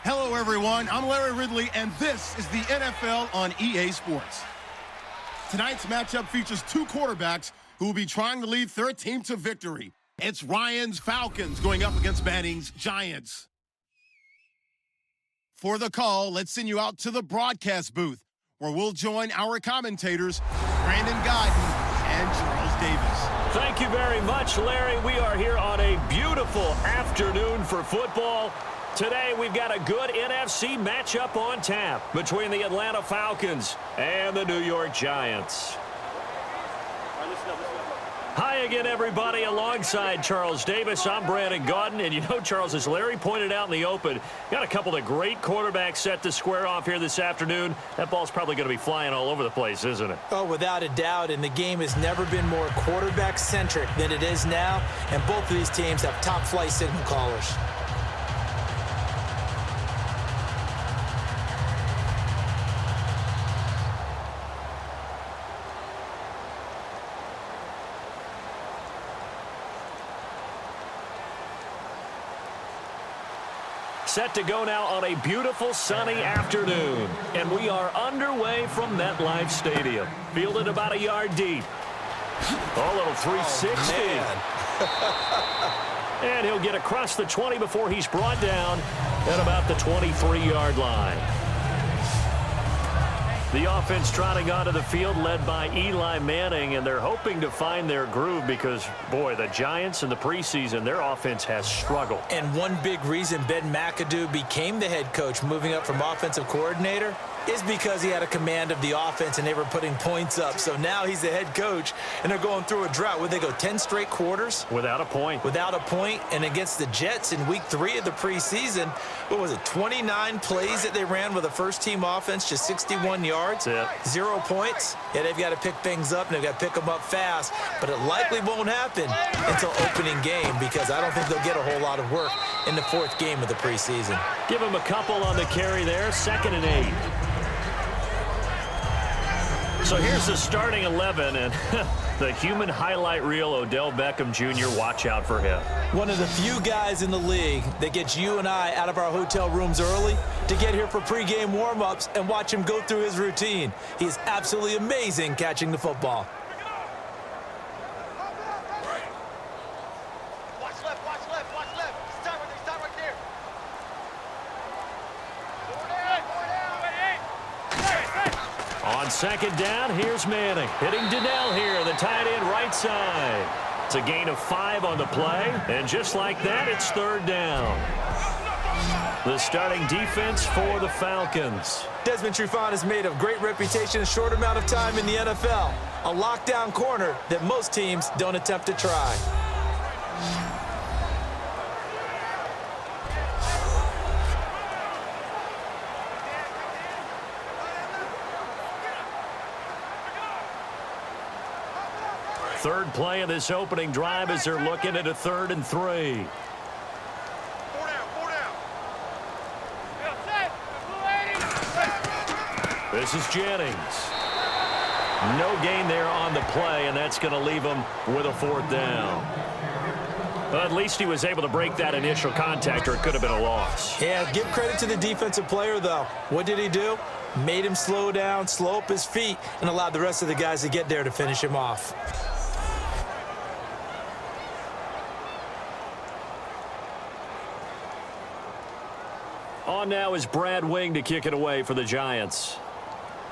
Hello, everyone. I'm Larry Ridley, and this is the NFL on EA Sports. Tonight's matchup features two quarterbacks who will be trying to lead their team to victory. It's Ryan's Falcons going up against Manning's Giants. For the call, let's send you out to the broadcast booth, where we'll join our commentators, Brandon Godden and Charles Davis. Thank you very much, Larry. We are here on a beautiful afternoon for football. Today, we've got a good NFC matchup on tap between the Atlanta Falcons and the New York Giants. Hi again, everybody. Alongside Charles Davis, I'm Brandon Godden. And you know, Charles, as Larry pointed out in the open, got a couple of great quarterbacks set to square off here this afternoon. That ball's probably going to be flying all over the place, isn't it? Oh, without a doubt. And the game has never been more quarterback-centric than it is now. And both of these teams have top-flight signal callers. Set to go now on a beautiful sunny afternoon. And we are underway from MetLife Stadium. Fielded about a yard deep. A little 360. And he'll get across the 20 before he's brought down at about the 23-yard line. The offense trotting onto the field led by Eli Manning, and they're hoping to find their groove because, boy, the Giants in the preseason, their offense has struggled. And one big reason Ben McAdoo became the head coach, moving up from offensive coordinator, is because he had a command of the offense and they were putting points up. So now he's the head coach, and they're going through a drought. Would they go 10 straight quarters? Without a point. Without a point. And against the Jets in week 3 of the preseason, what was it, 29 plays that they ran with a first-team offense, just 61 yards, 0 points. Yeah, they've got to pick things up, and they've got to pick them up fast. But it likely won't happen until opening game because I don't think they'll get a whole lot of work in the 4th game of the preseason. Give them a couple on the carry there, 2nd and 8. So here's the starting 11, and the human highlight reel, Odell Beckham Jr., watch out for him. One of the few guys in the league that gets you and I out of our hotel rooms early to get here for pregame warm-ups and watch him go through his routine. He's absolutely amazing catching the football. On 2nd down, here's Manning. Hitting Donnell here, the tight end right side. It's a gain of 5 on the play, and just like that, it's 3rd down. The starting defense for the Falcons. Desmond Trufant has made a great reputation in a short amount of time in the NFL. A lockdown corner that most teams don't attempt to try. Third play of this opening drive as they're looking at a 3rd and 3. This is Jennings. No gain there on the play, and that's going to leave him with a 4th down. Well, at least he was able to break that initial contact, or it could have been a loss. Yeah, give credit to the defensive player, though. What did he do? Made him slow down, slow up his feet, and allowed the rest of the guys to get there to finish him off. On now is Brad Wing to kick it away for the Giants.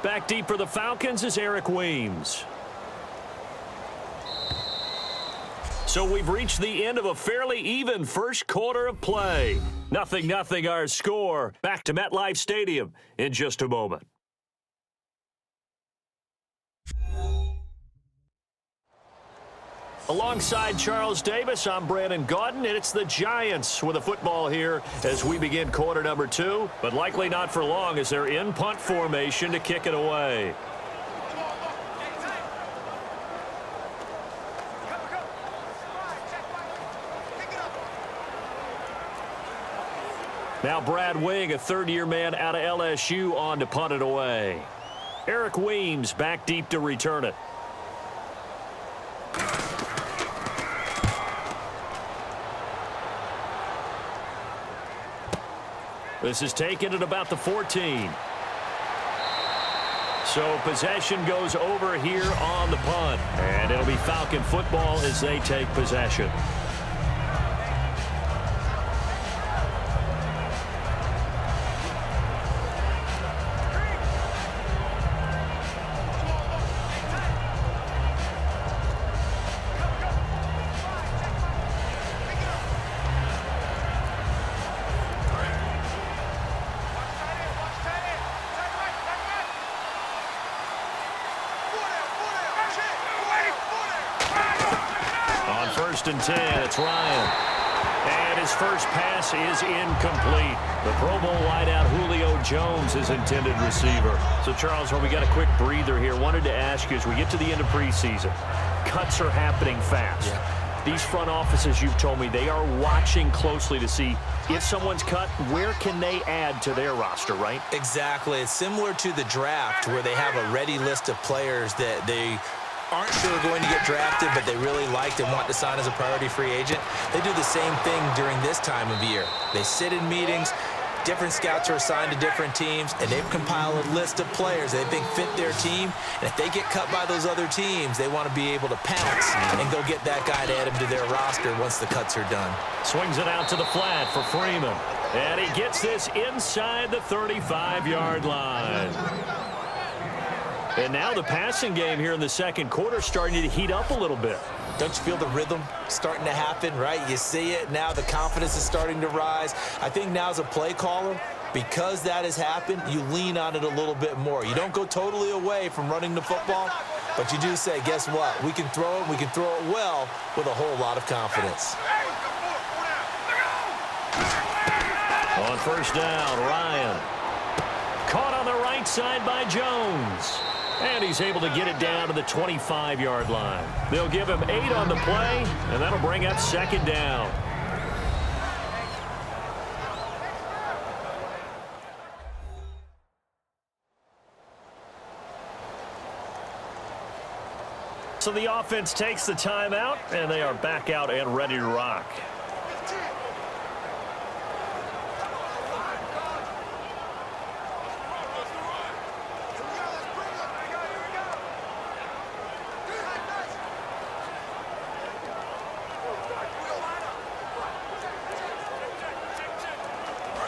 Back deep for the Falcons is Eric Weems. So we've reached the end of a fairly even first quarter of play. 0-0 our score. Back to MetLife Stadium in just a moment. Alongside Charles Davis, I'm Brandon Godden, and it's the Giants with a football here as we begin quarter number 2, but likely not for long as they're in punt formation to kick it away. Now Brad Wing, a third-year man out of LSU, on to punt it away. Eric Weems back deep to return it. This is taken at about the 14. So possession goes over here on the punt. And it'll be Falcon football as they take possession. First and 10, it's Ryan. And his first pass is incomplete. The Pro Bowl wideout Julio Jones is intended receiver. So, Charles, when we got a quick breather here, wanted to ask you, as we get to the end of preseason, cuts are happening fast. Yeah. These front offices, you've told me, they are watching closely to see if someone's cut, where can they add to their roster, right? Exactly. It's similar to the draft where they have a ready list of players that they aren't sure going to get drafted, but they really liked and want to sign as a priority free agent. They do the same thing during this time of year. They sit in meetings, different scouts are assigned to different teams, and they've compiled a list of players they think fit their team. And if they get cut by those other teams, they want to be able to pounce and go get that guy to add him to their roster once the cuts are done. Swings it out to the flat for Freeman. And he gets this inside the 35-yard line. And now the passing game here in the second quarter starting to heat up a little bit. Don't you feel the rhythm starting to happen, right? You see it now. The confidence is starting to rise. I think now as a play caller, because that has happened, you lean on it a little bit more. You don't go totally away from running the football, but you do say, guess what? We can throw it. We can throw it well with a whole lot of confidence. On first down, Ryan. Caught on the right side by Jones. And he's able to get it down to the 25-yard line. They'll give him 8 on the play, and that'll bring up second down. So the offense takes the timeout, and they are back out and ready to rock.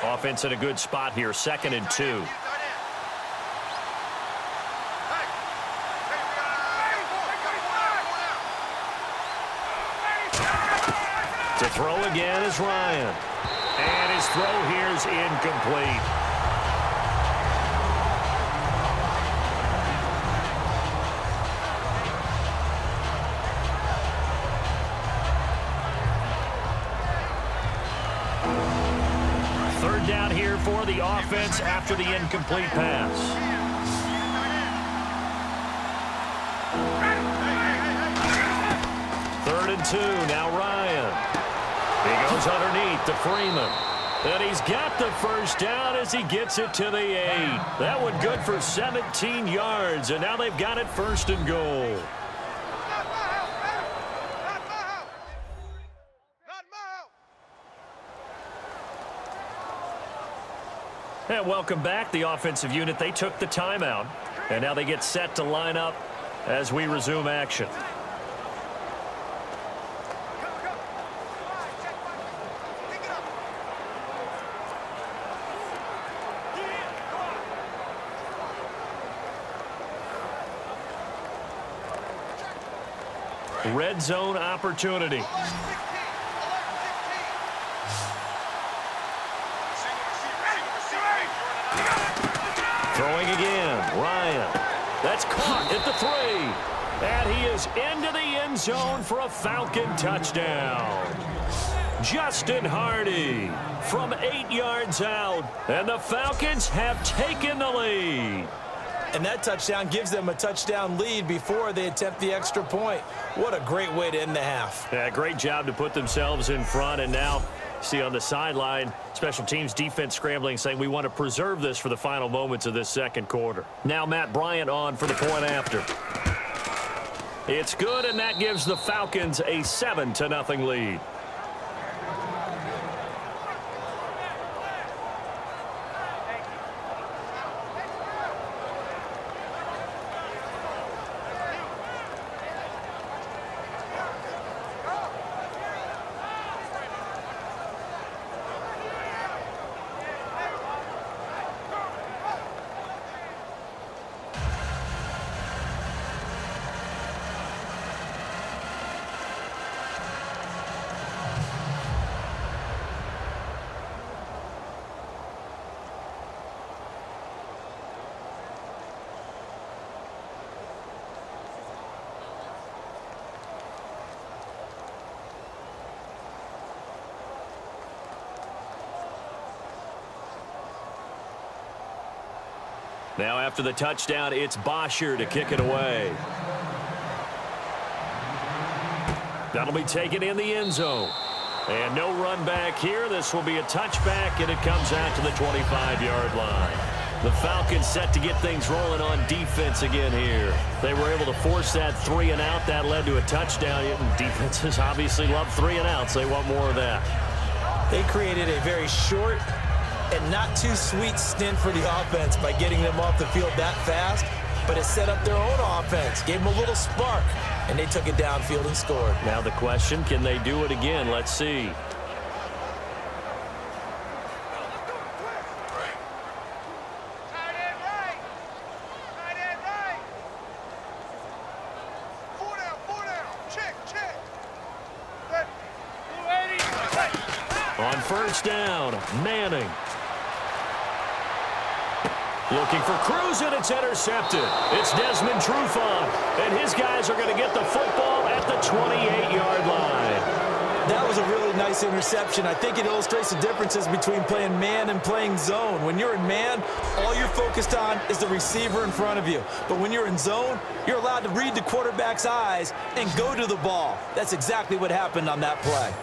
Offense in a good spot here, 2nd and 2. To throw again is Ryan. And his throw here is incomplete. Third down here for the offense after the incomplete pass. Third and 2, now Ryan. He goes underneath to Freeman. And he's got the first down as he gets it to the 8. That one good for 17 yards, and now they've got it 1st and goal. And welcome back, the offensive unit. They took the timeout, and now they get set to line up as we resume action. Red zone opportunity. Throwing again, Ryan. That's caught at the 3. And he is into the end zone for a Falcon touchdown. Justin Hardy from 8 yards out. And the Falcons have taken the lead. And that touchdown gives them a touchdown lead before they attempt the extra point. What a great way to end the half. Yeah, great job to put themselves in front. And now, see on the sideline, special teams defense scrambling, saying we want to preserve this for the final moments of this second quarter. Now Matt Bryant on for the point after. It's good, and that gives the Falcons a 7-0 lead. Now after the touchdown, it's Bosher to kick it away. That'll be taken in the end zone. And no run back here. This will be a touchback, and it comes out to the 25-yard line. The Falcons set to get things rolling on defense again here. They were able to force that 3 and out. That led to a touchdown. Defenses obviously love 3 and outs. They want more of that. They created a very short and not too sweet stint for the offense by getting them off the field that fast, but it set up their own offense, gave them a little spark, and they took it downfield and scored. Now the question, can they do it again? Let's see. On first down, Manning. Looking for Cruz, and it's intercepted. It's Desmond Trufant, and his guys are going to get the football at the 28-yard line. That was a really nice interception. I think it illustrates the differences between playing man and playing zone. When you're in man, all you're focused on is the receiver in front of you. But when you're in zone, you're allowed to read the quarterback's eyes and go to the ball. That's exactly what happened on that play.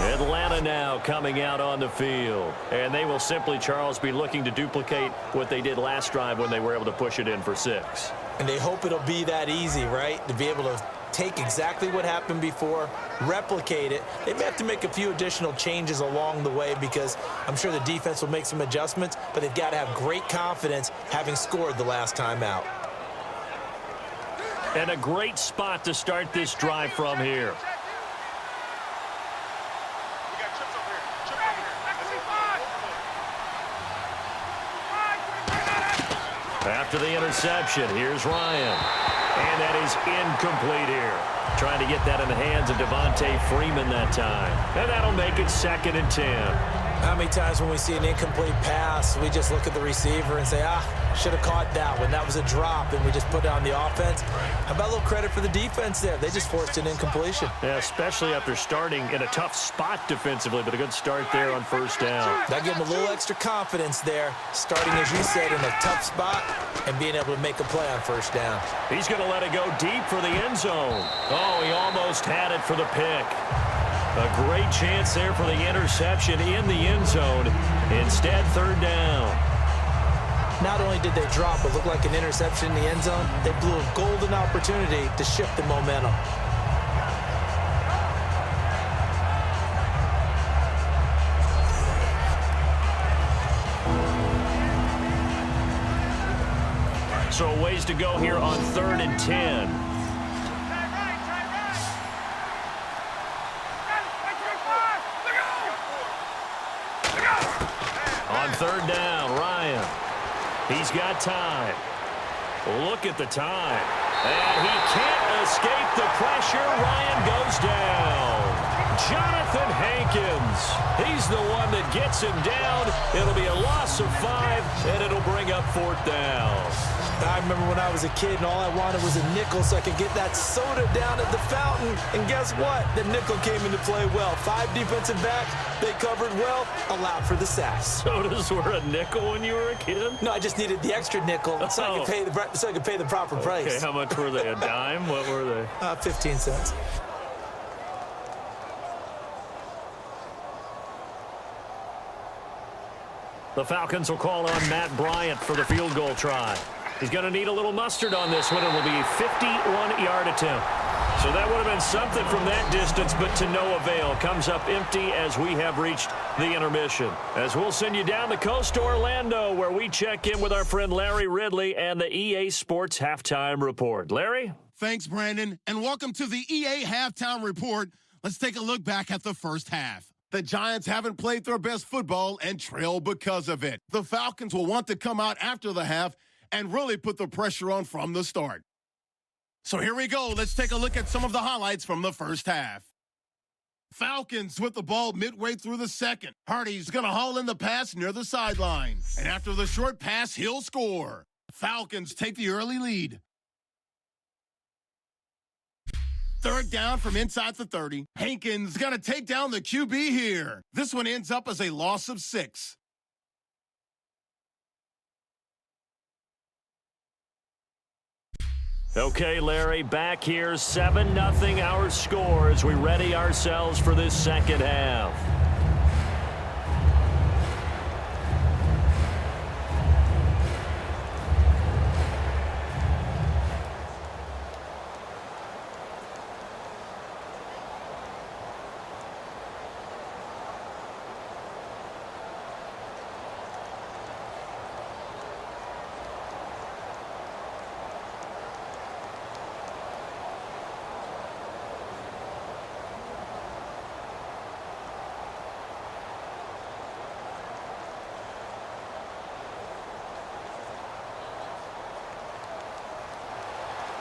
Atlanta now coming out on the field. And they will simply, Charles, be looking to duplicate what they did last drive when they were able to push it in for 6. And they hope it'll be that easy, right? To be able to take exactly what happened before, replicate it. They may have to make a few additional changes along the way because I'm sure the defense will make some adjustments, but they've got to have great confidence having scored the last time out. And a great spot to start this drive from here. After the interception, here's Ryan. And that is incomplete here. Trying to get that in the hands of Devontae Freeman that time. And that'll make it 2nd and 10. How many times when we see an incomplete pass, we just look at the receiver and say, should have caught that one. That was a drop, and we just put it on the offense. How about a little credit for the defense there? They just forced an incompletion. Yeah, especially after starting in a tough spot defensively, but a good start there on first down. That gave them a little extra confidence there, starting, as you said, in a tough spot and being able to make a play on first down. He's going to let it go deep for the end zone. Oh, he almost had it for the pick. A great chance there for the interception in the end zone. Instead, 3rd down. Not only did they drop what looked like an interception in the end zone, they blew a golden opportunity to shift the momentum. So ways to go here on 3rd and 10. On 3rd down, Ryan. He's got time. Look at the time. And he can't escape the pressure. Ryan goes down. Jonathan Hankins. He's the one that gets him down. It'll be a loss of 5, and it'll bring up 4th down. I remember when I was a kid and all I wanted was a nickel so I could get that soda down at the fountain. And guess what? The nickel came into play well. 5 defensive backs, they covered well, allowed for the sacks. Sodas were a nickel when you were a kid? No, I just needed the extra nickel so I could pay the proper price. Okay, how much were they? A dime? What were they? 15 cents. The Falcons will call on Matt Bryant for the field goal try. He's going to need a little mustard on this one. It will be a 51-yard attempt. So that would have been something from that distance, but to no avail. Comes up empty as we have reached the intermission. As we'll send you down the coast to Orlando, where we check in with our friend Larry Ridley and the EA Sports Halftime Report. Larry? Thanks, Brandon, and welcome to the EA Halftime Report. Let's take a look back at the first half. The Giants haven't played their best football and trail because of it. The Falcons will want to come out after the half and really put the pressure on from the start. So here we go. Let's take a look at some of the highlights from the first half. Falcons with the ball midway through the second. Hardy's going to haul in the pass near the sideline. And after the short pass, he'll score. Falcons take the early lead. 3rd down from inside the 30. Hankins going to take down the QB here. This one ends up as a loss of 6. Okay, Larry, back here, 7-0 our score as we ready ourselves for this second half.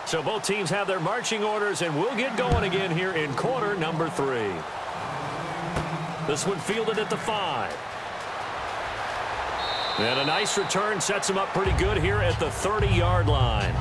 So both teams have their marching orders, and we'll get going again here in quarter number 3. This one fielded at the 5. And a nice return sets him up pretty good here at the 30-yard line.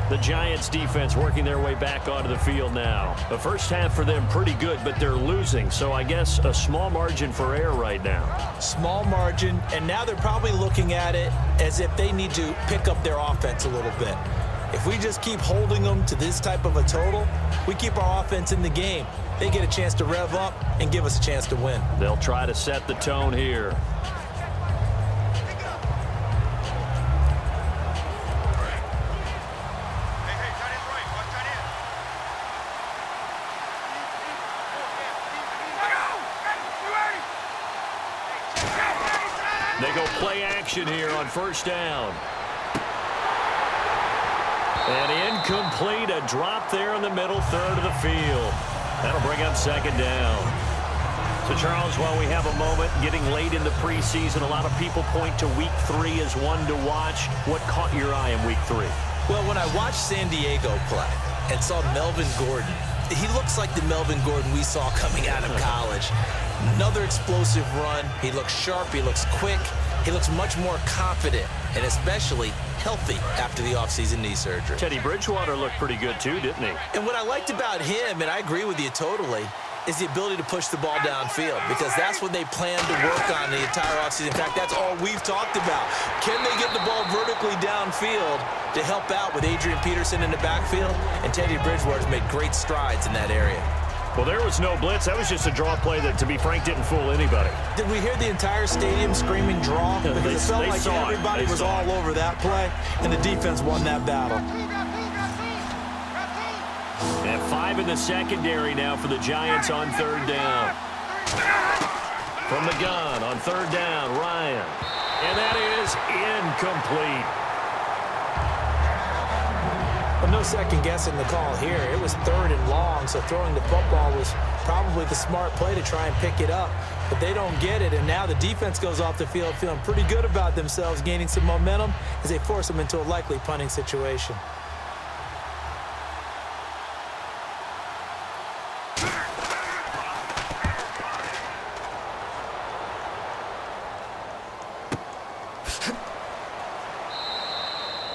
The Giants defense working their way back onto the field now. The first half for them pretty good, but they're losing. So I guess a small margin for error right now. Small margin, and now they're probably looking at it as if they need to pick up their offense a little bit. If we just keep holding them to this type of a total, we keep our offense in the game. They get a chance to rev up and give us a chance to win. They'll try to set the tone here. They go play action here on first down. And incomplete, a drop there in the middle third of the field. That'll bring up second down. So, Charles, while we have a moment getting late in the preseason, a lot of people point to Week 3 as one to watch. What caught your eye in Week 3? Well, when I watched San Diego play and saw Melvin Gordon, he looks like the Melvin Gordon we saw coming out of college. Another explosive run. He looks sharp. He looks quick. He looks much more confident and especially healthy after the offseason knee surgery. Teddy Bridgewater looked pretty good too, didn't he? And what I liked about him, and I agree with you totally, is the ability to push the ball downfield, because that's what they plan to work on the entire offseason. In fact, that's all we've talked about. Can they get the ball vertically downfield to help out with Adrian Peterson in the backfield? And Teddy Bridgewater's made great strides in that area. Well, there was no blitz. That was just a draw play that, to be frank, didn't fool anybody. Did we hear the entire stadium screaming draw? Because it felt like everybody was all over that play, and the defense won that battle. And 5 in the secondary now for the Giants on third down. From the gun on third down, Ryan. And that is incomplete. Well, no second guessing the call here. It was third and long, so throwing the football was probably the smart play to try and pick it up. But they don't get it, and now the defense goes off the field feeling pretty good about themselves, gaining some momentum as they force them into a likely punting situation.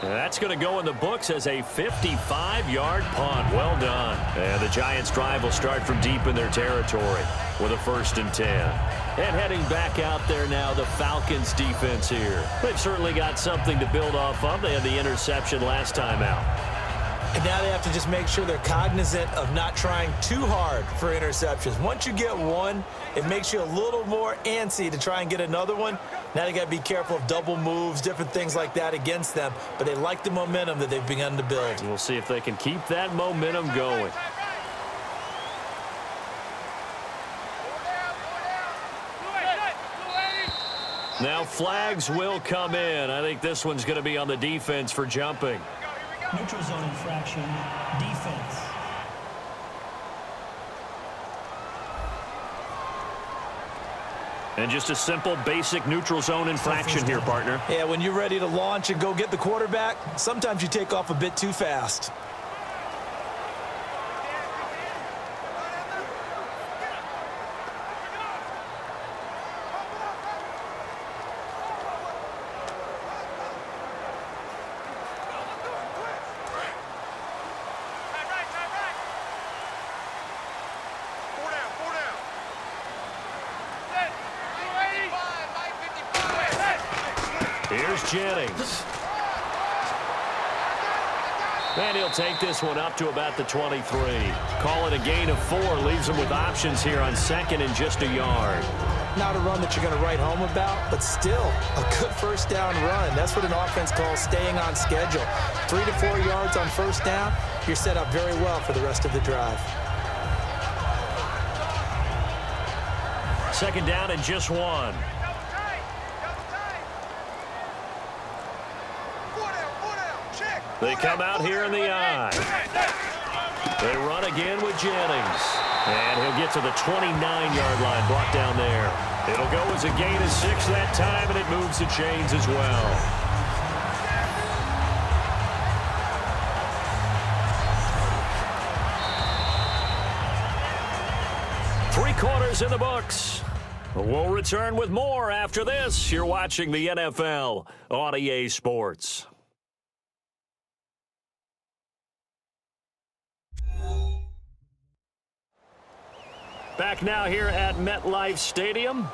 That's going to go in the books as a 55-yard punt. Well done. And the Giants' drive will start from deep in their territory with a 1st and 10. And heading back out there now, the Falcons' defense here. They've certainly got something to build off of. They had the interception last time out. And now they have to just make sure they're cognizant of not trying too hard for interceptions. Once you get one, it makes you a little more antsy to try and get another one. Now they got to be careful of double moves, different things like that against them. But they like the momentum that they've begun to build. We'll see if they can keep that momentum going. Now flags will come in. I think this one's going to be on the defense for jumping. Neutral zone infraction, defense. And just a simple, basic neutral zone infraction here, partner. Yeah, when you're ready to launch and go get the quarterback, sometimes you take off a bit too fast. Here's Jennings. And he'll take this one up to about the 23. Call it a gain of 4. Leaves him with options here on second and just a yard. Not a run that you're going to write home about, but still a good first down run. That's what an offense calls staying on schedule. 3 to 4 yards on first down, you're set up very well for the rest of the drive. Second down and just 1. They come out here in the I. They run again with Jennings. And he'll get to the 29-yard line, brought down there. It'll go as a gain of 6 that time, and it moves the chains as well. Three quarters in the books. We'll return with more after this. You're watching the NFL on EA Sports. Back now here at MetLife Stadium.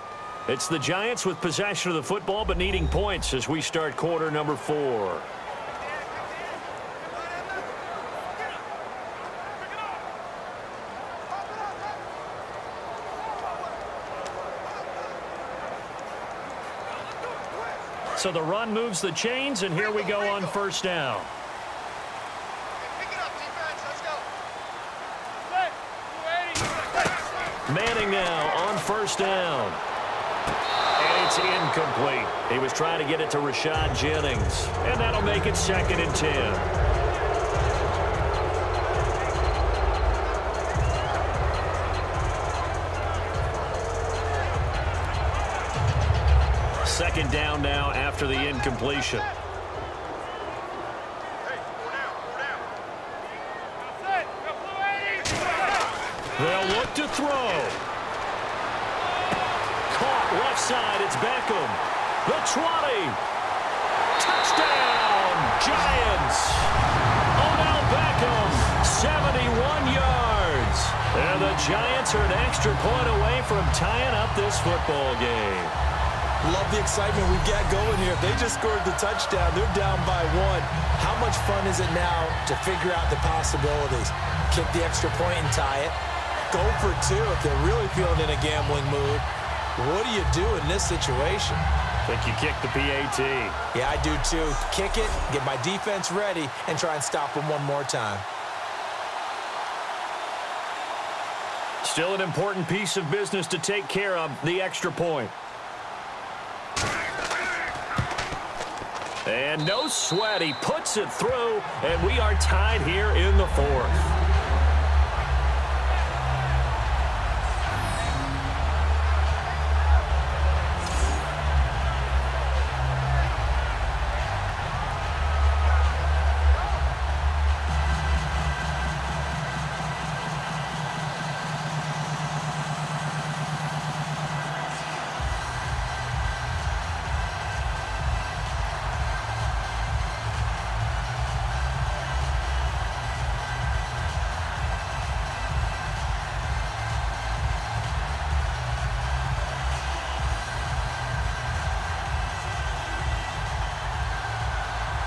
It's the Giants with possession of the football but needing points as we start quarter number 4. So the run moves the chains, and here we go on first down. Manning now on first down. And it's incomplete. He was trying to get it to Rashad Jennings. And that'll make it 2nd and 10. Second down now after the incompletion. They'll look to throw. Caught left side. It's Beckham. The 20. Touchdown, Giants. Odell Beckham, 71 yards. And the Giants are an extra point away from tying up this football game. Love the excitement we've got going here. They just scored the touchdown. They're down by 1. How much fun is it now to figure out the possibilities? Kick the extra point and tie it. Go for 2 if they're really feeling in a gambling mood. What do you do in this situation? I think you kick the PAT. Yeah, I do too. Kick it, get my defense ready, and try and stop them one more time. Still an important piece of business to take care of, the extra point. And no sweat. He puts it through, and we are tied here in the 4th.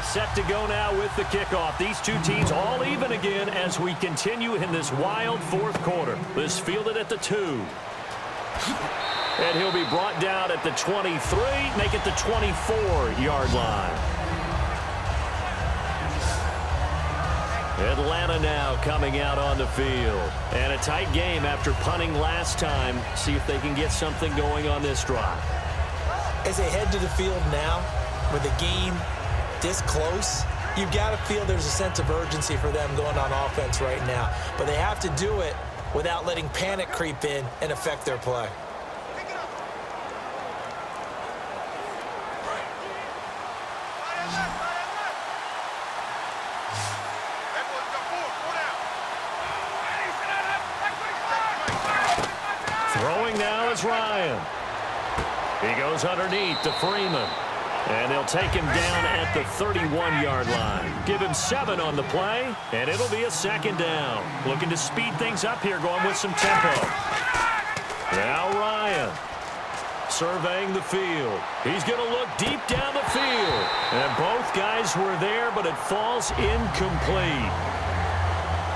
Set to go now with the kickoff. These two teams all even again as we continue in this wild 4th quarter. This fielded at the 2. And he'll be brought down at the 23, make it the 24-yard line. Atlanta now coming out on the field. And a tight game after punting last time. See if they can get something going on this drive. As they head to the field now, with the game this close, you've got to feel there's a sense of urgency for them going on offense right now. But they have to do it without letting panic creep in and affect their play. Throwing now is Ryan. He goes underneath to Freeman. And they'll take him down at the 31-yard line. Give him 7 on the play, and it'll be a 2nd down. Looking to speed things up here, going with some tempo. Now Ryan. surveying the field. He's going to look deep down the field. And both guys were there, but it falls incomplete.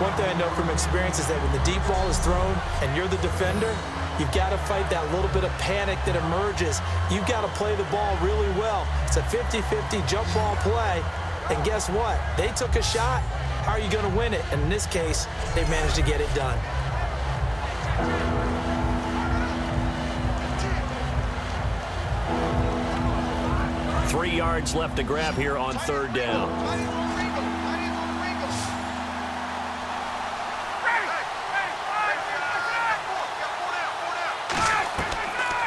One thing I know from experience is that when the deep ball is thrown and you're the defender, you've got to fight that little bit of panic that emerges. You've got to play the ball really well. It's a 50-50 jump ball play. And guess what? They took a shot. How are you going to win it? And in this case, they managed to get it done. Three yards left to grab here on third down.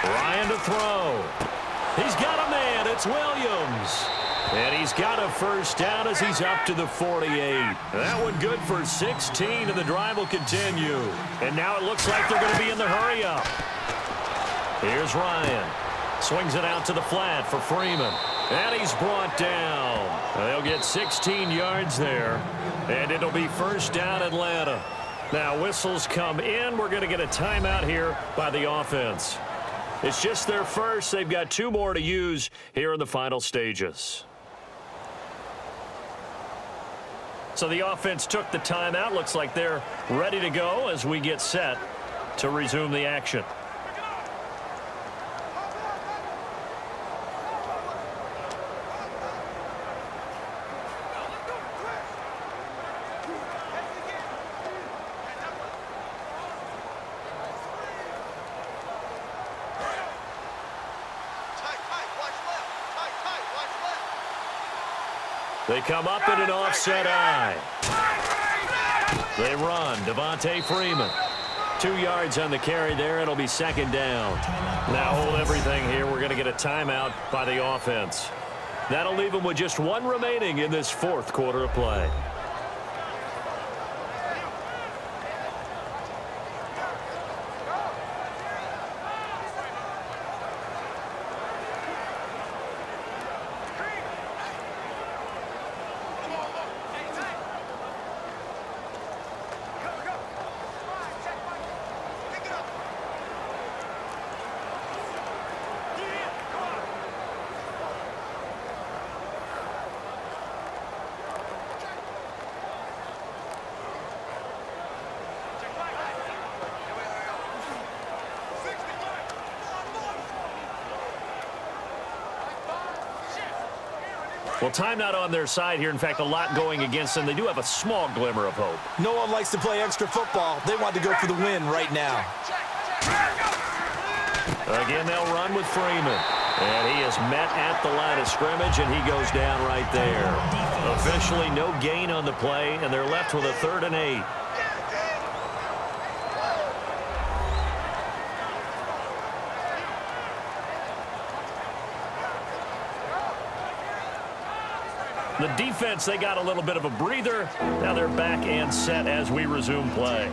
Ryan to throw. He's got a man. It's Williams. And he's got a first down as he's up to the 48. That one good for 16, and the drive will continue. And now it looks like they're going to be in the hurry-up. Here's Ryan. Swings it out to the flat for Freeman. And he's brought down. They'll get 16 yards there. And it'll be first down Atlanta. Now whistles come in. We're going to get a timeout here by the offense. It's just their first. They've got two more to use here in the final stages. So the offense took the timeout. Looks like they're ready to go as we get set to resume the action. They come up in an offset eye. They run. Devontae Freeman. 2 yards on the carry there. It'll be second down. Now hold everything here. We're going to get a timeout by the offense. That'll leave them with just one remaining in this fourth quarter of play. Well, timeout on their side here. In fact, a lot going against them. They do have a small glimmer of hope. No one likes to play extra football. They want to go for the win right now. Again, they'll run with Freeman. And he is met at the line of scrimmage, and he goes down right there. Officially no gain on the play, and they're left with a 3rd and 8. The defense, they got a little bit of a breather. Now they're back and set as we resume play.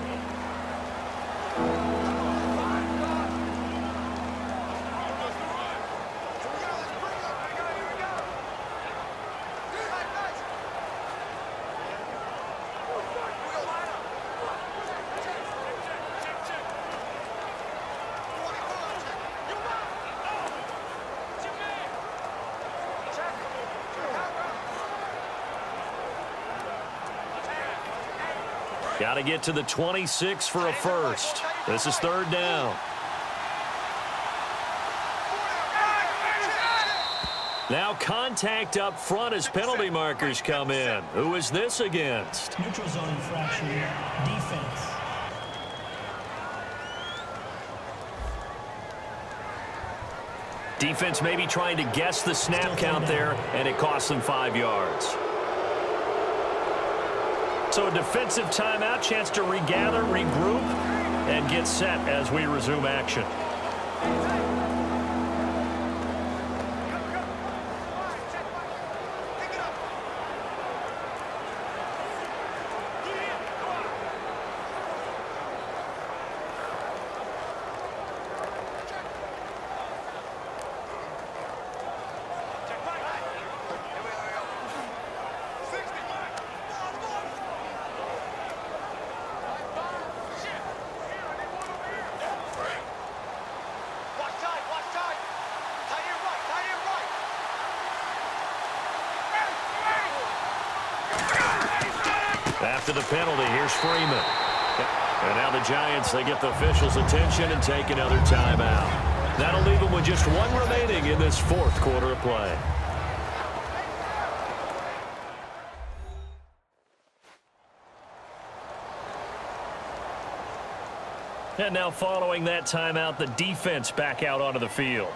Got to get to the 26 for a first. This is 3rd down. Now contact up front as penalty markers come in. Who is this against? Neutral zone infraction, defense. Defense maybe trying to guess the snap count there, and it costs them 5 yards. So a defensive timeout, chance to regather, regroup, and get set as we resume action. after the penalty. Here's Freeman. And now the Giants, they get the officials' attention and take another timeout. That'll leave them with just one remaining in this fourth quarter of play. And now following that timeout, the defense back out onto the field.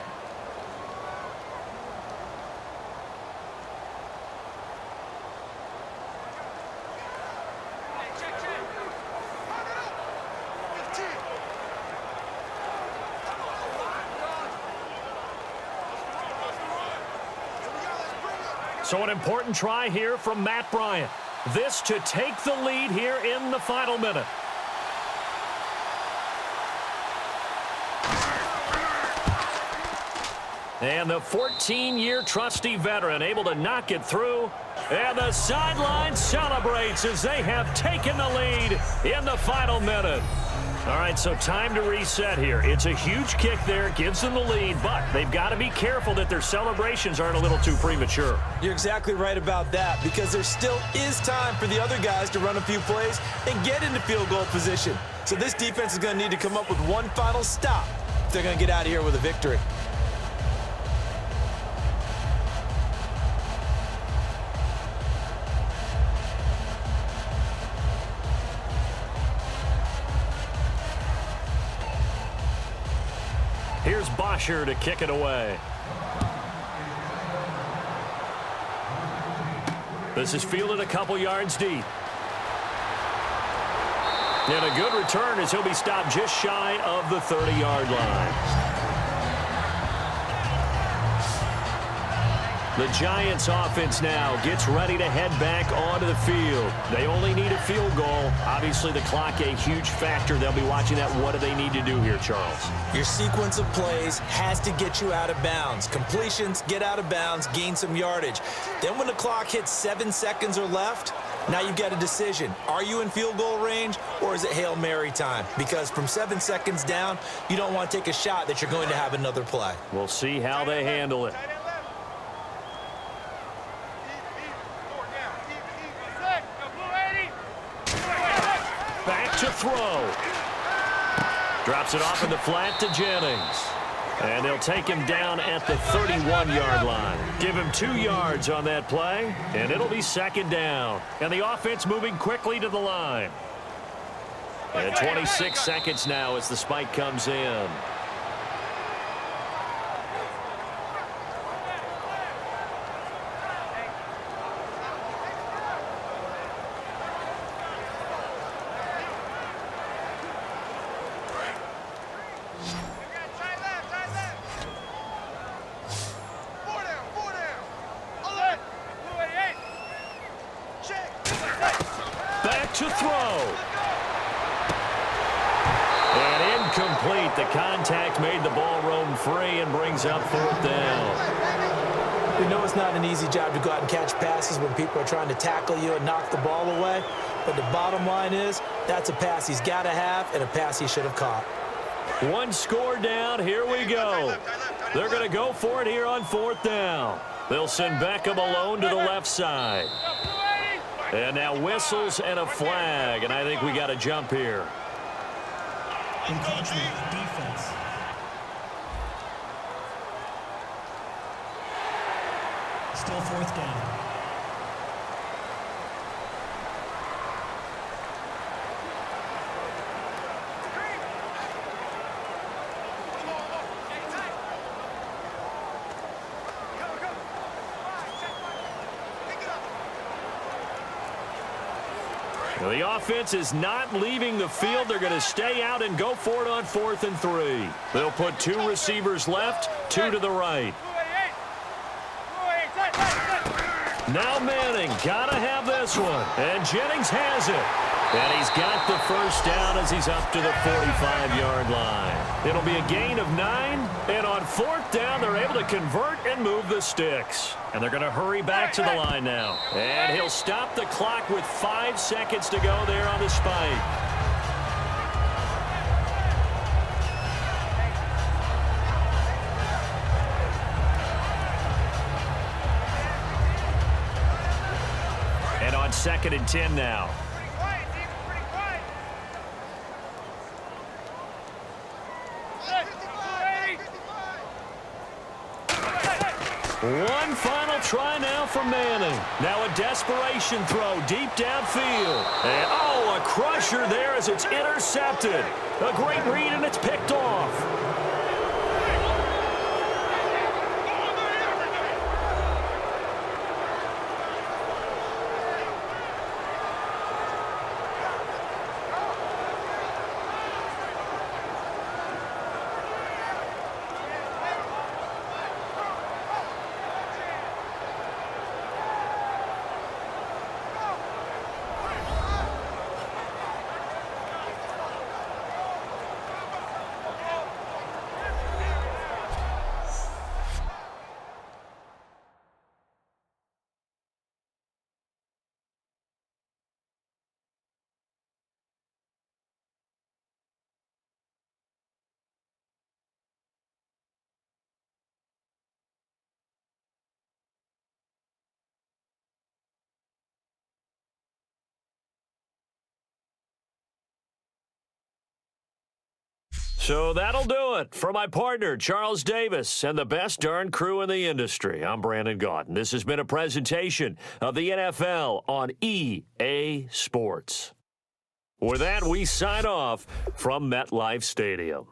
So an important try here from Matt Bryant. This to take the lead here in the final minute. And the 14-year trusty veteran able to knock it through. And the sideline celebrates as they have taken the lead in the final minute. All right, so time to reset here. It's a huge kick there, gives them the lead, but they've got to be careful that their celebrations aren't a little too premature. You're exactly right about that, because there still is time for the other guys to run a few plays and get into field goal position. So this defense is going to need to come up with one final stop if they're going to get out of here with a victory. Here's Bosher to kick it away. This is fielded a couple yards deep. And a good return as he'll be stopped just shy of the 30-yard line. The Giants offense now gets ready to head back onto the field. They only need a field goal. Obviously, the clock a huge factor. They'll be watching that. What do they need to do here, Charles? Your sequence of plays has to get you out of bounds. Completions, get out of bounds, gain some yardage. Then when the clock hits 7 seconds or left, now you've got a decision. Are you in field goal range, or is it Hail Mary time? Because from 7 seconds down, you don't want to take a shot that you're going to have another play. We'll see how they handle it. Back to throw. Drops it off in the flat to Jennings. And they'll take him down at the 31-yard line. Give him 2 yards on that play, and it'll be second down. And the offense moving quickly to the line. And 26 seconds now as the spike comes in. To throw. And incomplete. The contact made the ball roam free and brings up fourth down. We know it's not an easy job to go out and catch passes when people are trying to tackle you and knock the ball away. But the bottom line is that's a pass he's got to have and a pass he should have caught. One score down. Here we go. They're going to go for it here on fourth down. They'll send Beckham alone to the left side. And now whistles and a flag, and I think we got a jump here. Encroachment defense. Still fourth down. The offense is not leaving the field. They're going to stay out and go for it on 4th and 3. They'll put 2 receivers left, 2 to the right. Now Manning, got to have this one. And Jennings has it. And he's got the first down as he's up to the 45-yard line. It'll be a gain of 9. And on 4th down, they're able to convert and move the sticks. And they're going to hurry back to the line now. And he'll stop the clock with 5 seconds to go there on the spike. And on 2nd and 10 now. One final try now for Manning. Now a desperation throw deep downfield. And, oh, a crusher there as it's intercepted. A great read, and it's picked off. So that'll do it for my partner, Charles Davis, and the best darn crew in the industry. I'm Brandon Gaudin. This has been a presentation of the NFL on EA Sports. With that, we sign off from MetLife Stadium.